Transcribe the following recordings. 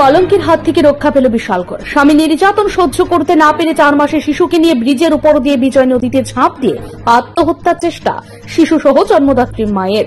কলঙ্কের হাত থেকে রক্ষা পেল বিশালগড়। স্বামী নির্যাতন সহ্য করতে না পেরে 4 মাসের শিশুকে নিয়ে ব্রিজের উপর দিয়ে বিজয় নদীতে ঝাঁপ দিয়ে আত্মহত্যার চেষ্টা শিশু সহ জন্মদাত্রী মায়ের।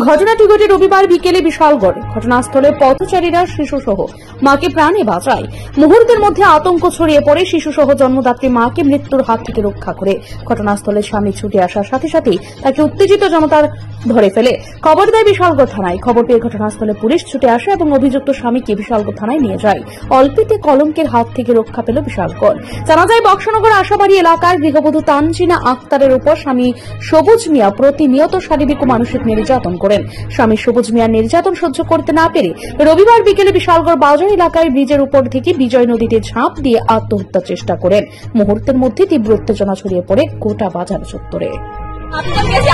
ঘটনাটি ঘটে রবিবার বিকেলে বিশালগড়ে। ঘটনাস্থলে পথচারীরা শিশু সহ মাকে প্রাণে বাঁচায়। মুহূর্তের মধ্যে আতঙ্ক ছড়িয়ে পড়ে শিশু সহ জন্মদাত্রী মাকে মৃত্যুর হাত থেকে রক্ষা করে। ঘটনাস্থলে স্বামী ছুটে আসার সাথে সাথেই তাকে উত্তেজিত জনতার ধরে ফেলে। খবর দেয় বিশালগড় থানায়। খবর পেয়ে ঘটনাস্থলে পুলিশ ছুটে আসে এবং অভিযুক্ত স্বামীকে বিশালগড় থানায় নিয়ে যায়। অল্পেতে কলঙ্কের হাত থেকে রক্ষা পেল বিশালগড়। জানা যায়, বক্সনগর আশাবাড়ি এলাকার গৃহবধূ তানজিনা আক্তারের উপর স্বামী সবুজ মিয়া প্রতিনিয়ত শারীরিক ও মানসিক নির্যাতন করেন। স্বামী সবুজ মিয়ার নির্যাতন সহ্য করতে না পেরে রবিবার বিকেলে বিশালগড় বাজার এলাকায় ব্রিজের উপর থেকে বিজয় নদীতে ঝাঁপ দিয়ে আত্মহত্যার চেষ্টা করেন। মুহূর্তের মধ্যে তীব্র উত্তেজনা ছড়িয়ে পড়ে গোটা বাজার চত্বরে।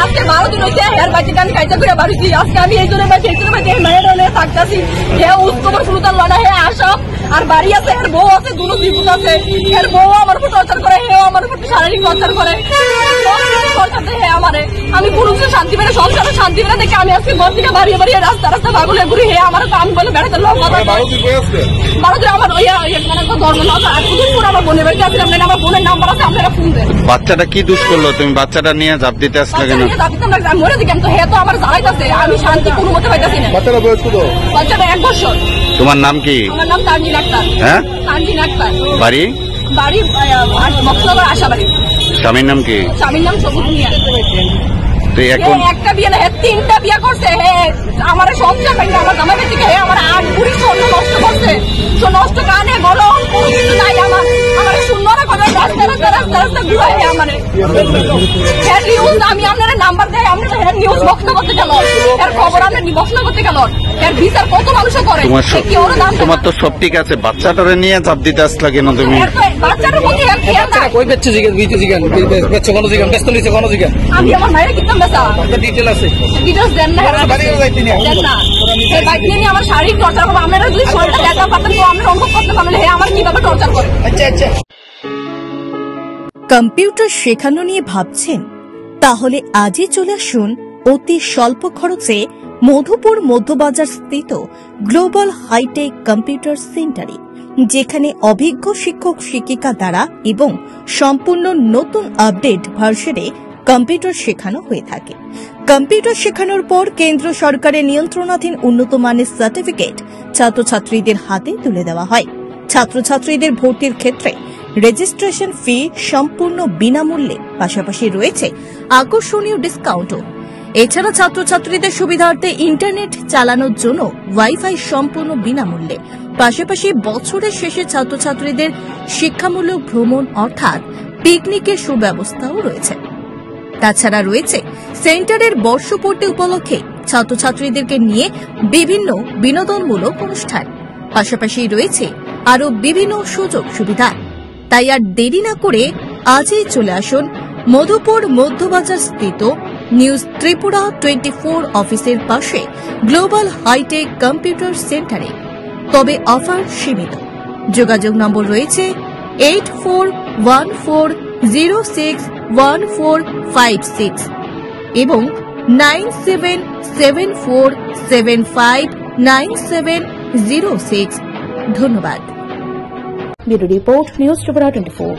আজকে 12 দিন হয়েছে হেয়ার বাচ্চাটা আমি কাইজা করে বাড়িছি। আজকে আমি এই জন্য মেয়ের থাকতেছি। হে উৎকবর সুলতান লড়া হে আসা আর বাড়ি আছে, এর বউ আছে, দুটো বিপুত আছে। এর বউ আমার উপর টর্চার করে, হে আমার উপর শারীরিক টর্চার করে। আমি পুরুষের শান্তি পেলে সংসারের শান্তি পেলে দেখে আমি আজকে ঘর থেকে বাড়িয়ে বাড়িয়ে রাস্তা রাস্তা ভাগুলে ঘুরি। হে আমার কাম বলে বেড়াতে লোক ভারতের আমার ধর্ম না আমার বোনের বাড়িতে আসলে আমার বোনের নাম্বার আছে, আপনারা ফোন দেন। বাচ্চাটা কি দুষ করলো? তুমি বাচ্চাটা নিয়ে ঝাঁপ দিতে আসলে কেন? মরে দিকে তো হে তো আমার জ্বালাইতেছে, আমি শান্তি কোনো মতে পাইতেছি না। বাচ্চাটা বয়স কত? বাচ্চাটা 1 বছর। তোমার নাম কি? আমার নাম তানজিনা আক্তার। হ্যাঁ, তানজিনা আক্তার। বাড়ি বক্সনগর আশাবাড়ি। স্বামীর নাম কি? স্বামীর নাম সবুজ মিয়া। একটা বিয়ে না, 3টা বিয়ে করছে। আমার সংসার ভেঙে আমার জামাই থেকে আমার 8 বুড়ি স্বর্ণ নষ্ট করছে। নষ্ট কানে গরম কিছু নাই। আমার শূন্য না কথা রাস্তা ঘুরাই আমার আমি আপনার নাম্বার দেয়, আপনার নিউজ বক্স করতে গেল, এর খবর আপনার বক্স করতে গেল, এর বিচার কত মানুষ করে। তোমার তো সব ঠিক আছে, বাচ্চাটারে নিয়ে ঝাঁপ দিতে আসলে কেন তুমি? বাচ্চাটার প্রতি আমি আমার মায়ের কিতাম বেচা ডিটেলস দেন না, বাইক নিয়ে আমার শারীরিক টর্চার করবো। আপনারা যদি শরীরটা দেখা পারতেন তো আমরা অনুভব করতে পারবেন হে আমার কিভাবে টর্চার করে। কম্পিউটার শেখানো নিয়ে ভাবছেন? তাহলে আজই চলে আসুন অতি স্বল্প খরচে মধুপুর মধ্যবাজার স্থিত গ্লোবাল হাইটেক কম্পিউটার সেন্টারে, যেখানে অভিজ্ঞ শিক্ষক শিক্ষিকা দ্বারা এবং সম্পূর্ণ নতুন আপডেট ভার্সনে কম্পিউটার শেখানো হয়ে থাকে। কম্পিউটার শেখানোর পর কেন্দ্র সরকারের নিয়ন্ত্রণাধীন উন্নত মানের সার্টিফিকেট ছাত্রছাত্রীদের হাতে তুলে দেওয়া হয়। ছাত্রছাত্রীদের ভর্তির ক্ষেত্রে রেজিস্ট্রেশন ফি সম্পূর্ণ বিনামূল্যে, পাশাপাশি রয়েছে আকর্ষণীয় ডিসকাউন্টও। এছাড়া ছাত্রছাত্রীদের সুবিধার্থে ইন্টারনেট চালানোর জন্য ওয়াইফাই সম্পূর্ণ বিনামূল্যে, পাশাপাশি বছরের শেষে ছাত্রছাত্রীদের শিক্ষামূলক ভ্রমণ অর্থাৎ পিকনিকের সুব্যবস্থাও রয়েছে। তাছাড়া রয়েছে সেন্টারের বর্ষপূর্তি উপলক্ষে ছাত্রছাত্রীদেরকে নিয়ে বিভিন্ন বিনোদনমূলক অনুষ্ঠান, পাশাপাশি রয়েছে আরও বিভিন্ন সুযোগ সুবিধা। তাই আর দেরি না করে আজই চলে আসুন মধুপুর মধ্যবাজার স্থিত নিউজ ত্রিপুরা 24 অফিসের পাশে গ্লোবাল হাইটেক কম্পিউটার সেন্টারে। তবে অফার সীমিত। যোগাযোগ নম্বর রয়েছে 8414061456 এবং 9774759706। ধন্যবাদ। Bureau report, news Tripura 24।